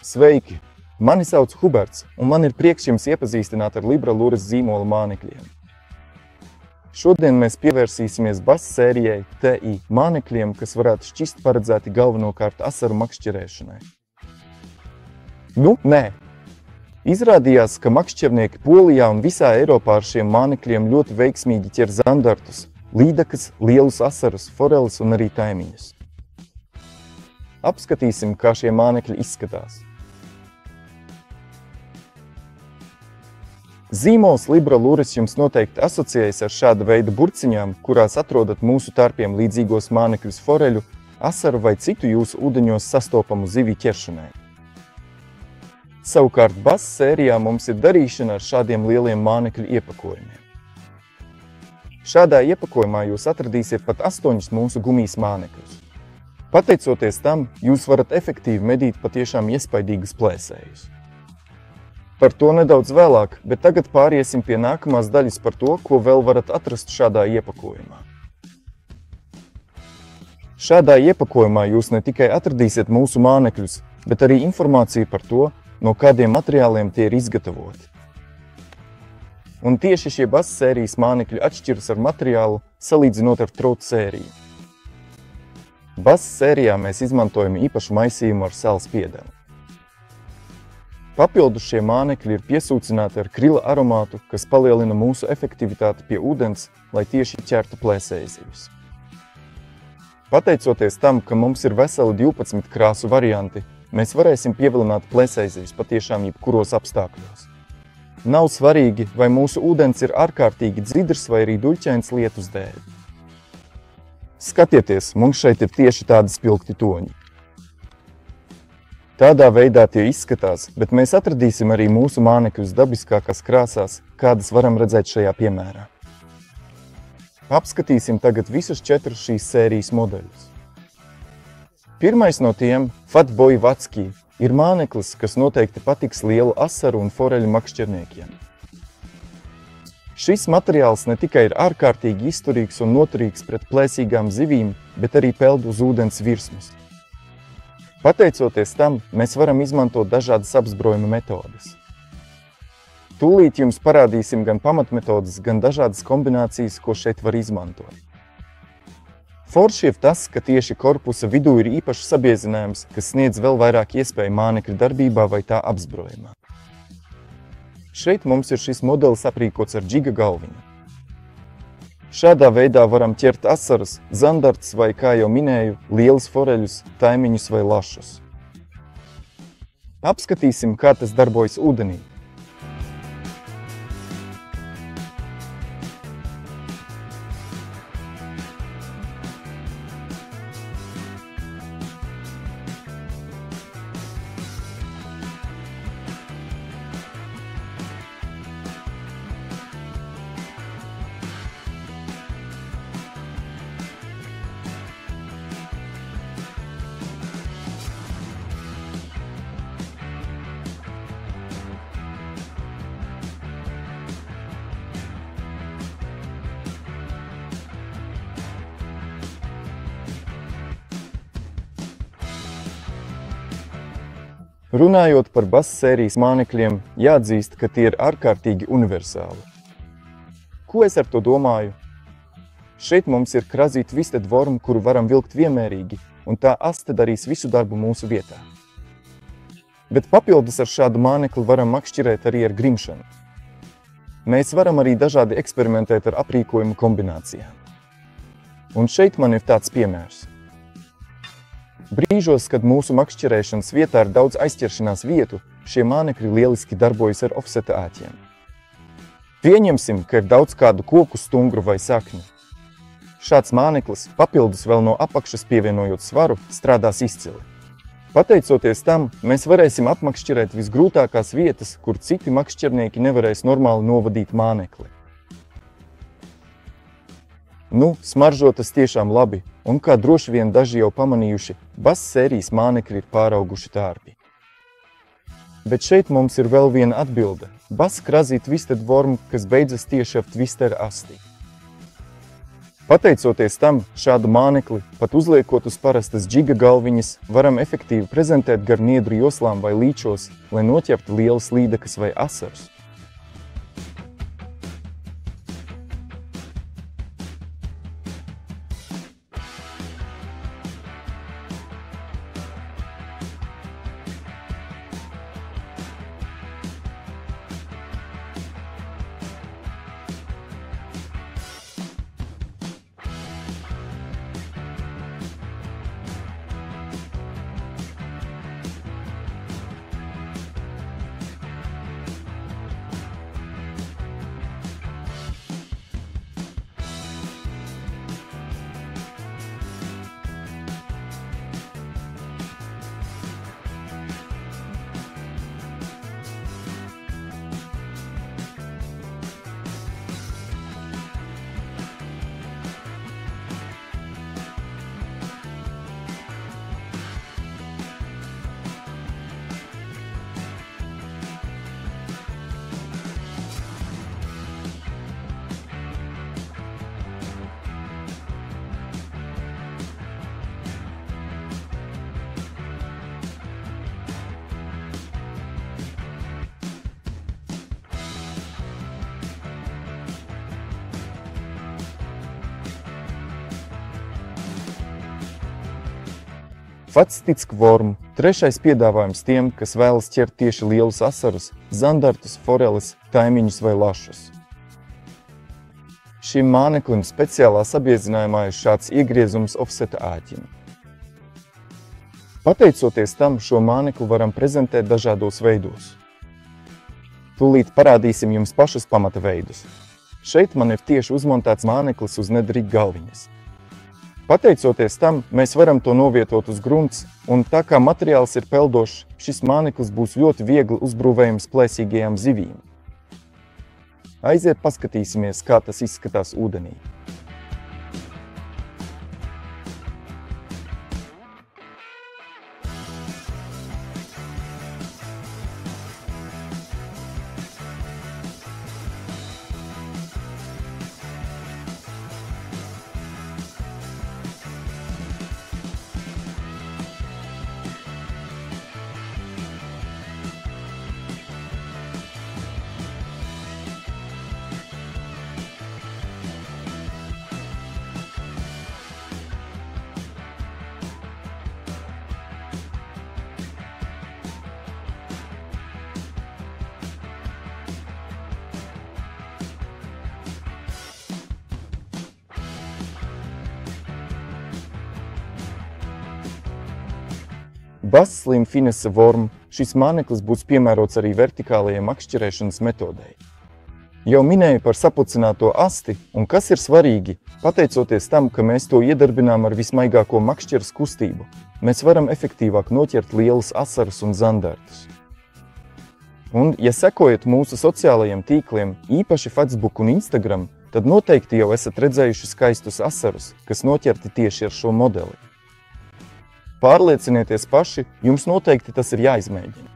Sveiki! Mani sauc Huberts, un man ir prieks jums iepazīstināt ar Libra Lures zīmola mānekļiem. Šodien mēs pievērsīsimies BAS sērijai TI mānekļiem, kas varētu šķist paredzēti galvenokārt asaru makšķerēšanai. Nē. Izrādījās, ka makšķernieki Polijā un visā Eiropā ar šiem mānekļiem ļoti veiksmīgi ķer zandartus, līdakas, lielus asarus, foreles un arī taimiņus. Apskatīsim, kā šie mānekļi izskatās. Zīmols Libra Lures jums noteikti asociējas ar šāda veida burciņām, kurās atrodat mūsu tarpiem līdzīgos mānekļus foreļu, asaru vai citu jūsu ūdeņos sastopamu zivju ķeršanai. Savukārt BAS sērijā mums ir darīšana ar šādiem lieliem mānekļu iepakojumiem. Šādā iepakojumā jūs atradīsiet pat 8 mūsu gumijas mānekļus. Pateicoties tam, jūs varat efektīvi medīt patiešām iespaidīgus plēsējus. Par to nedaudz vēlāk, bet tagad pāriesim pie nākamās daļas par to, ko vēl varat atrast šādā iepakojumā. Šādā iepakojumā jūs ne tikai atradīsiet mūsu mānekļus, bet arī informāciju par to, no kādiem materiāliem tie ir izgatavoti. Un tieši šie BAS sērijas mānekļi atšķiras ar materiālu, salīdzinot ar Trout sēriju. BAS sērijā mēs izmantojam īpašu maisījumu ar sāls piedeli. Papildus šie mānekļi ir piesūcināti ar krila aromātu, kas palielina mūsu efektivitāti pie ūdens, lai tieši ķertu plēsējzivis. Pateicoties tam, ka mums ir veseli 12 krāsu varianti, mēs varēsim pievilināt plēsējzivis patiešām jebkuros apstākļos. Nav svarīgi, vai mūsu ūdens ir ārkārtīgi dzidrs vai arī duļķains lietus dēļ. Skatieties, mums šeit ir tieši tādi spilgti toņi. Tādā veidā tie izskatās, bet mēs atradīsim arī mūsu mānekļus dabiskākās krāsās, kādas varam redzēt šajā piemērā. Apskatīsim tagad visus 4 šīs sērijas modeļus. Pirmais no tiem, Fatboy Vatski, ir māneklis, kas noteikti patiks lielu asaru un foreļu makšķerniekiem. Šis materiāls ne tikai ir ārkārtīgi izturīgs un noturīgs pret plēsīgām zivīm, bet arī peld uz ūdens virsmas. Pateicoties tam, mēs varam izmantot dažādas apzbrojuma metodes. Tūlīt jums parādīsim gan pamatmetodes, gan dažādas kombinācijas, ko šeit var izmantot. Forši ir tas, ka tieši korpusa vidū ir īpašs sabiezinājums, kas sniedz vēl vairāk iespēju mānekļa darbībā vai tā apzbrojumā. Šeit mums ir šis modelis aprīkots ar džiga galviņu. Šādā veidā varam ķert asarus, zandartus vai, kā jau minēju, lielus foreļus, taimiņus vai lašus. Apskatīsim, kā tas darbojas ūdenī. Runājot par BAS sērijas mānekļiem, jāatzīst, ka tie ir ārkārtīgi universāli. Ko es ar to domāju? Šeit mums ir Krazī Twisted Worm, kuru varam vilkt vienmērīgi, un tā aste darīs visu darbu mūsu vietā. Bet papildus ar šādu mānekli varam makšķerēt arī ar grimšanu. Mēs varam arī dažādi eksperimentēt ar aprīkojumu kombinācijām. Un šeit man ir tāds piemērs. Brīžos, kad mūsu makšķerēšanas vietā ir daudz aizķeršanās vietu, šie mānekļi lieliski darbojas ar ofseta āķiem. Pieņemsim, ka ir daudz kādu koku, stungru vai sakņu. Šāds māneklis, papildus vēl no apakšas pievienojot svaru, strādās izcili. Pateicoties tam, mēs varēsim apmakšķerēt visgrūtākās vietas, kur citi makšķernieki nevarēs normāli novadīt mānekli. Smaržo tas tiešām labi, un kā droši vien daži jau pamanījuši, BAS sērijas mānekļi ir pārauguši tārpi. Bet šeit mums ir vēl viena atbilde – BAS Krazī Twisted Worm, kas beidzas tieši ap twistera asti. Pateicoties tam, šādu mānekli, pat uzliekot uz parastas džiga galviņas, varam efektīvi prezentēt gar niedru joslām vai līčos, lai noķertu lielas līdekas vai asarus. Fatstickvorm – trešais piedāvājums tiem, kas vēlas ķert tieši lielus asarus, zandartus, foreles, taimiņus vai lašus. Šim māneklim speciālā sabiezinājumā ir šāds iegriezums ofseta āķim. Pateicoties tam, šo mānekli varam prezentēt dažādos veidos. Tūlīt parādīsim jums pašus pamata veidus. Šeit man ir tieši uzmontēts māneklis uz nedrīga galviņas. Pateicoties tam, mēs varam to novietot uz grunts, un tā kā materiāls ir peldošs, šis māneklis būs ļoti viegli uzbrūvējams plēsīgajām zivīm. Aiziet paskatīsimies, kā tas izskatās ūdenī. Bass Slim Finesse Worm šis māneklis būs piemērots arī vertikālajai makšķerēšanas metodei. Jau minēju par sapucināto asti, un kas ir svarīgi, pateicoties tam, ka mēs to iedarbinām ar vismaigāko makšķeres kustību, mēs varam efektīvāk noķert lielus asarus un zandartus. Un, ja sekojat mūsu sociālajiem tīkliem, īpaši Facebook un Instagram, tad noteikti jau esat redzējuši skaistus asarus, kas noķerti tieši ar šo modeli. Pārliecinieties paši, jums noteikti tas ir jāizmēģina.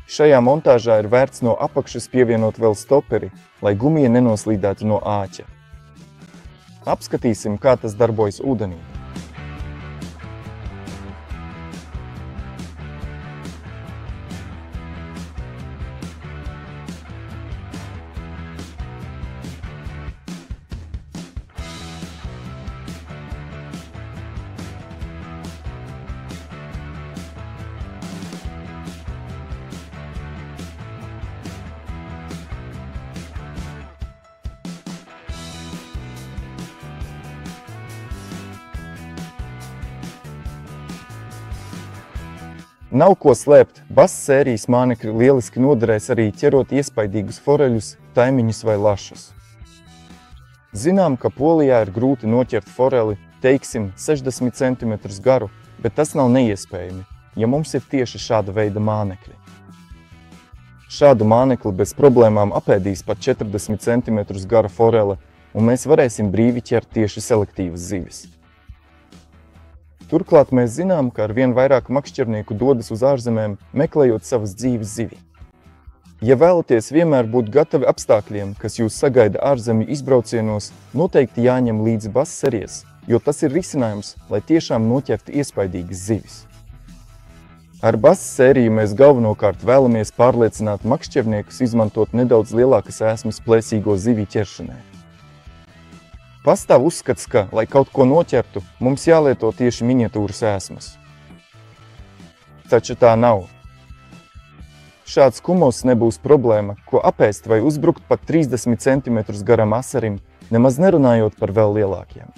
Šajā montāžā ir vērts no apakšas pievienot vēl stoperi, lai gumija nenoslīdētu no āķa. Apskatīsim, kā tas darbojas ūdenī. Nav ko slēpt, Bass sērijas mānekļi lieliski noderēs arī ķerot iespaidīgus foreļus, taimiņus vai lašus. Zinām, ka Polijā ir grūti noķert foreli, teiksim, 60 cm garu, bet tas nav neiespējami, ja mums ir tieši šāda veida mānekļi. Šādu mānekli bez problēmām apēdīs pat 40 cm gara forele, un mēs varēsim brīvi ķert tieši selektīvas zivis. Turklāt mēs zinām, ka arvien vairāk makšķernieku dodas uz ārzemēm, meklējot savas dzīves zivi. Ja vēlaties vienmēr būt gatavi apstākļiem, kas jūs sagaida ārzemju izbraucienos, noteikti jāņem līdzi basseries, jo tas ir risinājums, lai tiešām noķertu iespaidīgas zivis. Ar bassēriju mēs galvenokārt vēlamies pārliecināt makšķerniekus izmantot nedaudz lielākas ēsmas plēsīgo zivju ķeršanai. Pastāv uzskats, ka, lai kaut ko noķertu, mums jālieto tieši miniatūras ēsmas. Taču tā nav. Šāds kumos nebūs problēma, ko apēst vai uzbrukt pat 30 cm garam asarim, nemaz nerunājot par vēl lielākiem.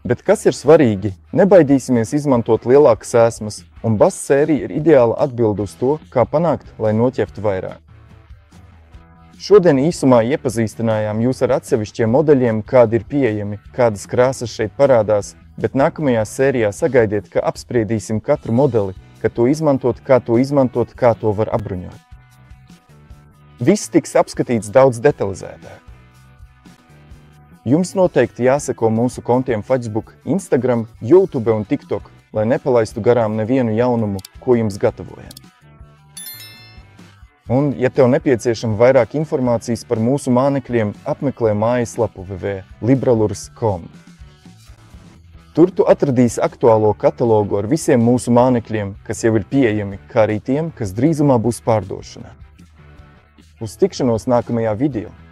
Bet kas ir svarīgi, nebaidīsimies izmantot lielākas ēsmas, un bassērija ir ideāla atbilde uz to, kā panākt, lai noķertu vairāk. Šodien īsumā iepazīstinājām jūs ar atsevišķiem modeļiem, kādi ir pieejami, kādas krāsas šeit parādās, bet nākamajā sērijā sagaidiet, ka apspriedīsim katru modeli, kā to izmantot, kā to var apbruņot. Viss tiks apskatīts daudz detalizētāk. Jums noteikti jāseko mūsu kontiem Facebook, Instagram, YouTube un TikTok, lai nepalaistu garām nevienu jaunumu, ko jums gatavojam. Un, ja tev nepieciešama vairāk informācijas par mūsu mānekļiem, apmeklē mājaslapu www.libralures.com. Tur tu atradīsi aktuālo katalogu ar visiem mūsu mānekļiem, kas jau ir pieejami, kā arī tiem, kas drīzumā būs pārdošanā. Uz tikšanos nākamajā video!